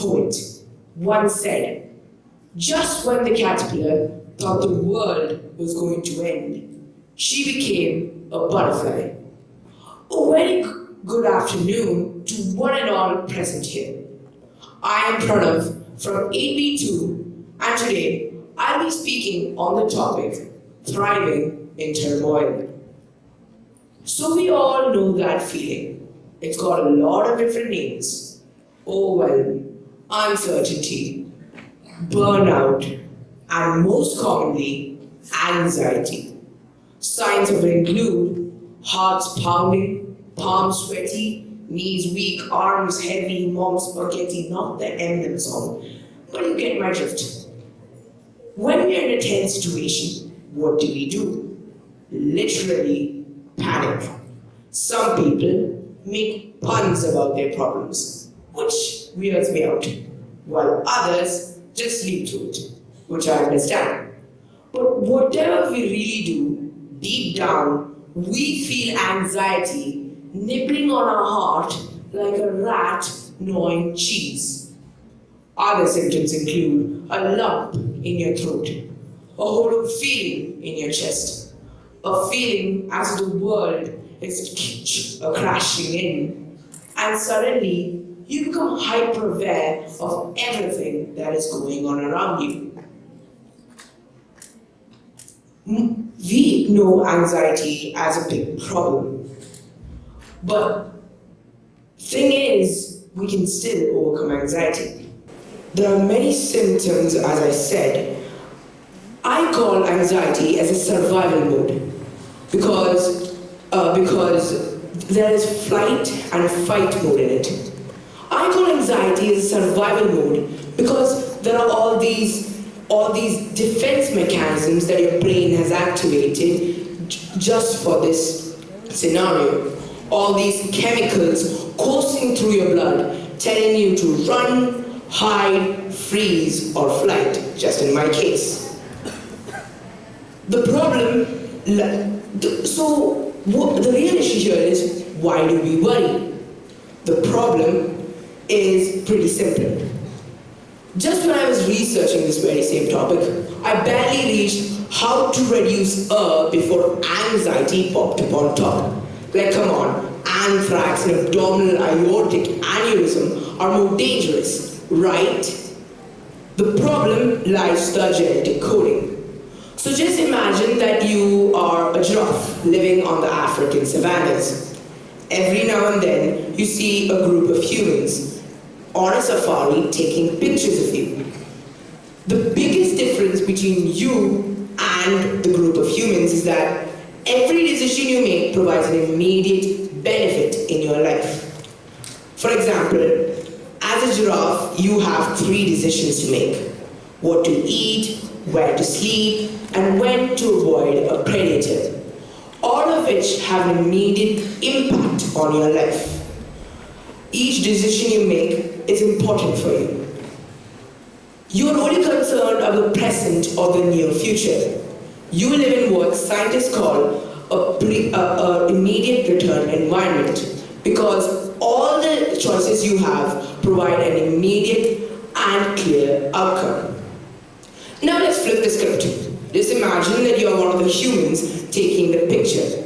poet once said, just when the caterpillar thought the world was going to end, she became a butterfly. A very good afternoon to one and all present here. I am Pranav from 8B2, and today I'll be speaking on the topic, Thriving in Turmoil. So we all know that feeling. It's got a lot of different names. Overwhelm, uncertainty, burnout, and most commonly, anxiety. Signs of it include hearts pounding, palms sweaty, knees weak, arms heavy, mom spaghetti, not the Eminem song, but you get my drift. When we are in a tense situation, what do? Literally panic. Some people make puns about their problems, which weirds me out, while others just sleep through it, which I understand. But whatever we really do, deep down, we feel anxiety nibbling on our heart like a rat gnawing cheese. Other symptoms include a lump in your throat, a hollow feeling in your chest, a feeling as if the world is crashing in, and suddenly you become hyper-aware of everything that is going on around you. We know anxiety as a big problem, but thing is, we can still overcome anxiety. There are many symptoms, as I said. I call anxiety as a survival mode because there is flight and fight mode in it. I call anxiety as a survival mode because there are all these defense mechanisms that your brain has activated just for this scenario. All these chemicals coursing through your blood, telling you to run, hide, freeze, or flight, just in my case. The real issue here is, why do we worry? The problem is pretty simple. Just when I was researching this very same topic, I barely reached how to reduce before anxiety popped up on top. Like, come on, anthrax and abdominal aortic aneurysm are more dangerous, right? The problem lies the genetic coding. So just imagine that you are a giraffe living on the African savannas. Every now and then, you see a group of humans on a safari taking pictures of you. The biggest difference between you and the group of humans is that every decision you make provides an immediate benefit in your life. For example, as a giraffe, you have 3 decisions to make: what to eat, where to sleep, and when to avoid a predator, all of which have an immediate impact on your life. Each decision you make is important for you. You are only concerned of the present or the near future. You live in what scientists call a immediate return environment, because all the choices you have provide an immediate and clear outcome. Now let's flip the script. Just imagine that you are one of the humans taking the picture.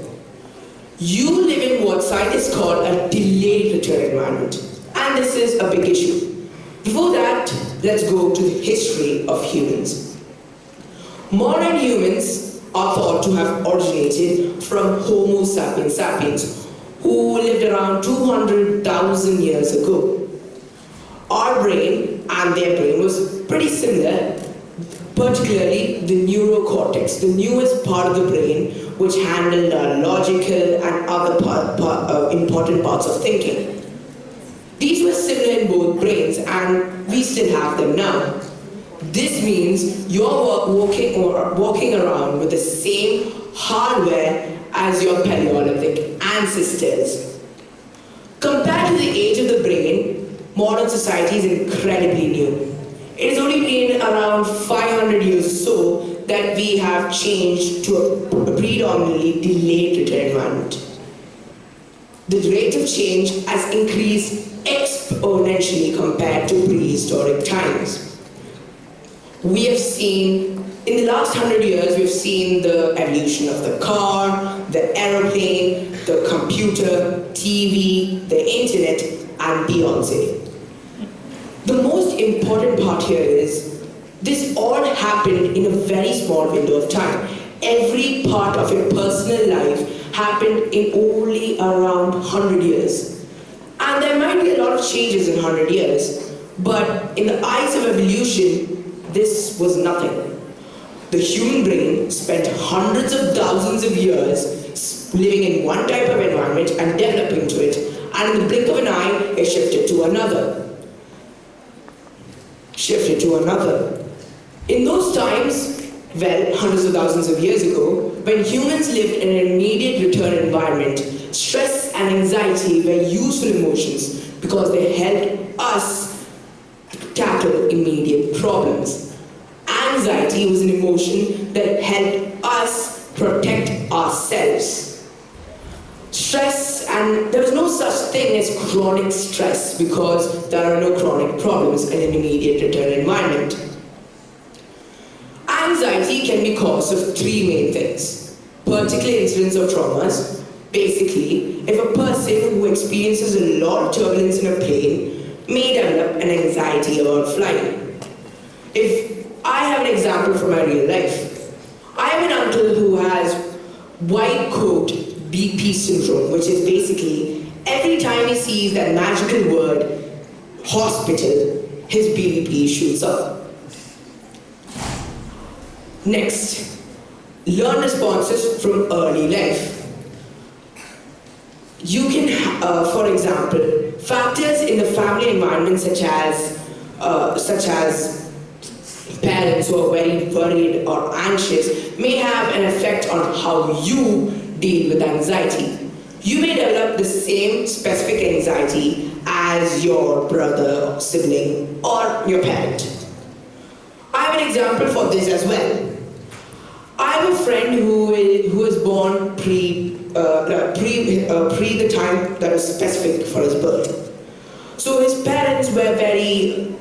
You live in what scientists call a delayed return environment, and this is a big issue. Before that, let's go to the history of humans. Modern humans are thought to have originated from Homo sapiens sapiens, who lived around 200,000 years ago. Our brain and their brain was pretty similar, particularly the neurocortex, the newest part of the brain, which handled our logical and other important parts of thinking. These were similar in both brains, and we still have them now. This means you're walking around with the same hardware as your Paleolithic ancestors. Compared to the age of the brain, modern society is incredibly new. It has only been around 500 years or so that we have changed to a predominantly delayed return environment. The rate of change has increased exponentially exponentially compared to prehistoric times. We have seen, in the last 100 years, we've seen the evolution of the car, the aeroplane, the computer, TV, the internet, and Beyonce. The most important part here is, this all happened in a very small window of time. Every part of your personal life happened in only around 100 years. And there might be a lot of changes in 100 years, but in the eyes of evolution, this was nothing. The human brain spent hundreds of thousands of years living in one type of environment and developing to it, and in the blink of an eye, it shifted to another. In those times, well, hundreds of thousands of years ago, when humans lived in an immediate return environment, stress and anxiety were useful emotions because they helped us tackle immediate problems. Anxiety was an emotion that helped us protect ourselves. Stress, and there was no such thing as chronic stress because there are no chronic problems in an immediate return environment. Anxiety can be caused of three main things. Particular incidents or traumas. Basically, if a person who experiences a lot of turbulence in a plane may develop an anxiety about flying. If I have an example from my real life, I have an uncle who has white coat BP syndrome, which is basically every time he sees that magical word, hospital, his BP shoots up. Next, learn responses from early life. You can, for example, factors in the family environment such as parents who are very worried or anxious may have an effect on how you deal with anxiety. You may develop the same specific anxiety as your brother or sibling or your parent. I have an example for this as well. I have a friend who was born pre the time that was specific for his birth. So his parents were very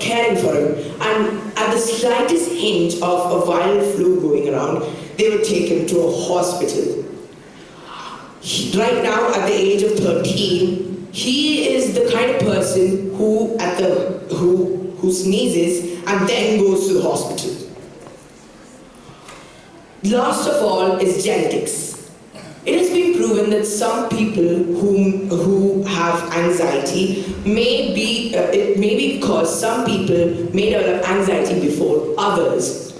caring for him, and at the slightest hint of a viral flu going around, they would take him to a hospital. Right now, at the age of 13, he is the kind of person who sneezes and then goes to the hospital. Last of all is genetics. It has been proven that some people who have anxiety may be because some people may develop anxiety before others.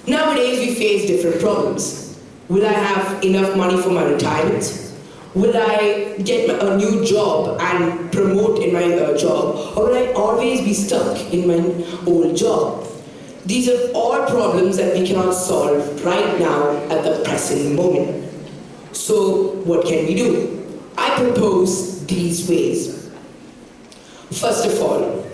Nowadays we face different problems. Will I have enough money for my retirement? Will I get a new job and promote in my job? Or will I always be stuck in my old job? These are all problems that we cannot solve right now at the present moment. So what can we do? I propose these ways. First of all,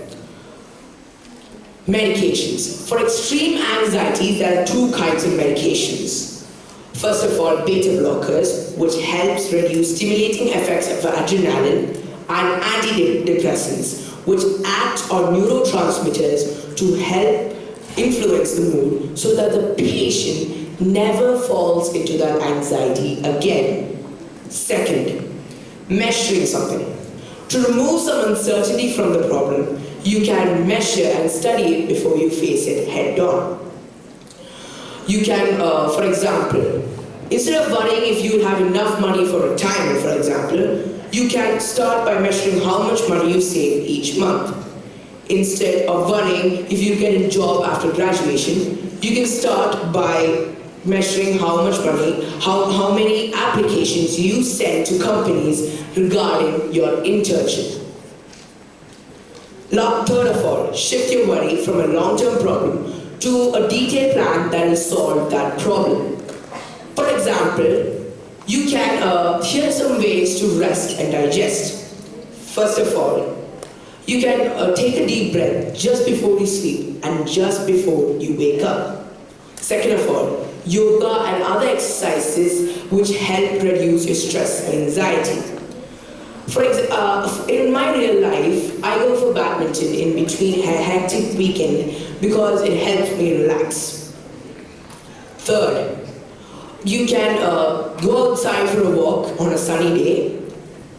medications. For extreme anxiety, there are two kinds of medications. First of all, beta blockers, which helps reduce stimulating effects of adrenaline, and antidepressants, which act on neurotransmitters to help influence the mood so that the patient never falls into that anxiety again. Second, measuring something. To remove some uncertainty from the problem, you can measure and study it before you face it head on. You can, for example, instead of worrying if you have enough money for retirement, for example, you can start by measuring how much money you save each month. Instead of worrying if you get a job after graduation, you can start by measuring how much money, how many applications you send to companies regarding your internship. Third of all, shift your worry from a long-term problem to a detailed plan that will solve that problem. For example, you can, here are some ways to rest and digest. First of all, you can take a deep breath just before you sleep and just before you wake up. Second of all, yoga and other exercises which help reduce your stress and anxiety. In my real life, I go for badminton in between a hectic weekend because it helps me relax. Third, you can go outside for a walk on a sunny day.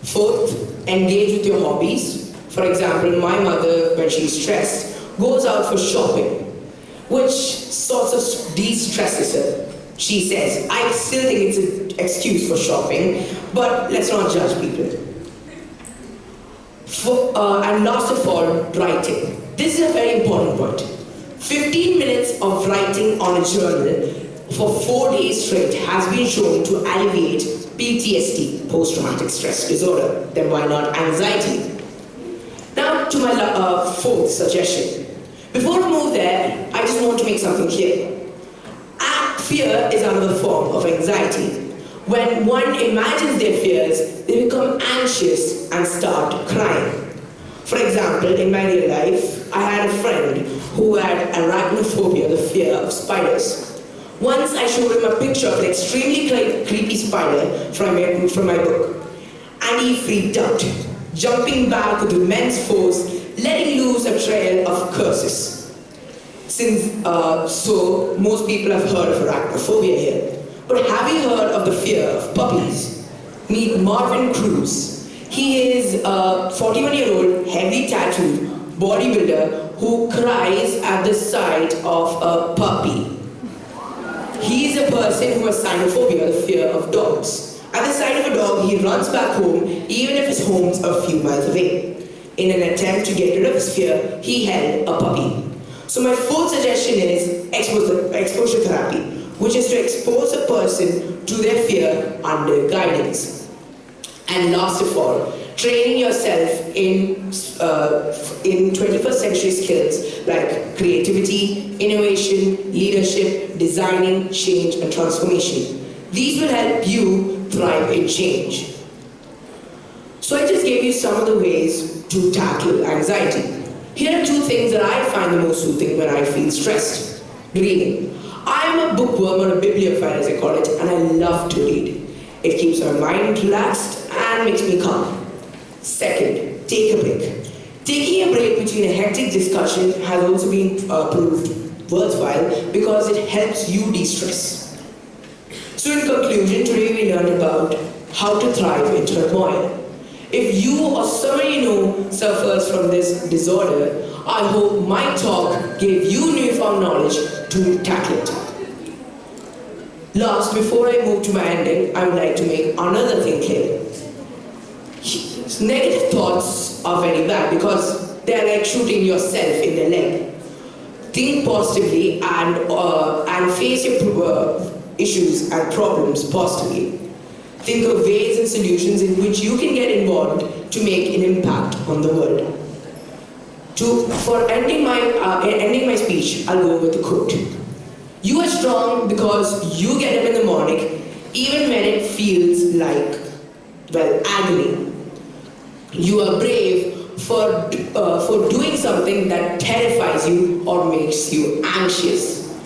Fourth, engage with your hobbies. For example, my mother, when she's stressed, goes out for shopping, which sort of de-stresses her. She says, I still think it's an excuse for shopping, but let's not judge people. And last of all, writing. This is a very important point. 15 minutes of writing on a journal for 4 days straight has been shown to alleviate PTSD, post-traumatic stress disorder. Then why not anxiety? Now to my fourth suggestion. Before we move there, I just want to make something clear. Fear is another form of anxiety. When one imagines their fears, they become anxious and start crying. For example, in my real life, I had a friend who had arachnophobia, the fear of spiders. Once I showed him a picture of an extremely creepy spider from my book, and he freaked out, jumping back with immense force, letting loose a trail of curses. So most people have heard of arachnophobia here. But have you heard of the fear of puppies? Meet Marvin Cruz. He is a 41-year-old, heavily tattooed bodybuilder who cries at the sight of a puppy. He is a person who has cynophobia, the fear of dogs. At the sight of a dog, he runs back home, even if his home's a few miles away. In an attempt to get rid of his fear, he held a puppy. So my fourth suggestion is exposure therapy, which is to expose a person to their fear under guidance. And last of all, training yourself in 21st century skills like creativity, innovation, leadership, designing, change, and transformation. These will help you thrive in change. So I just gave you some of the ways to tackle anxiety. Here are 2 things that I find the most soothing when I feel stressed. Reading. I am a bookworm, or a bibliophile as I call it, and I love to read. It keeps my mind relaxed and makes me calm. Second, take a break. Taking a break between a hectic discussion has also been proved worthwhile because it helps you de-stress. So in conclusion, today we learned about how to thrive in turmoil. If you or someone you know suffers from this disorder, I hope my talk gave you newfound knowledge to tackle it. Last, before I move to my ending, I would like to make another thing clear. Negative thoughts are very bad because they are like shooting yourself in the leg. Think positively and face your issues and problems positively. Think of ways and solutions in which you can get involved to make an impact on the world. For ending my speech, I'll go with a quote. You are strong because you get up in the morning, even when it feels like, agony. You are brave for doing something that terrifies you or makes you anxious.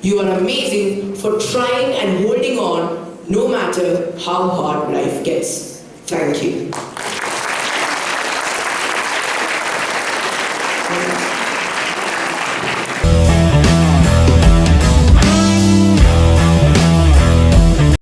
You are amazing for trying and holding on no matter how hard life gets. Thank you.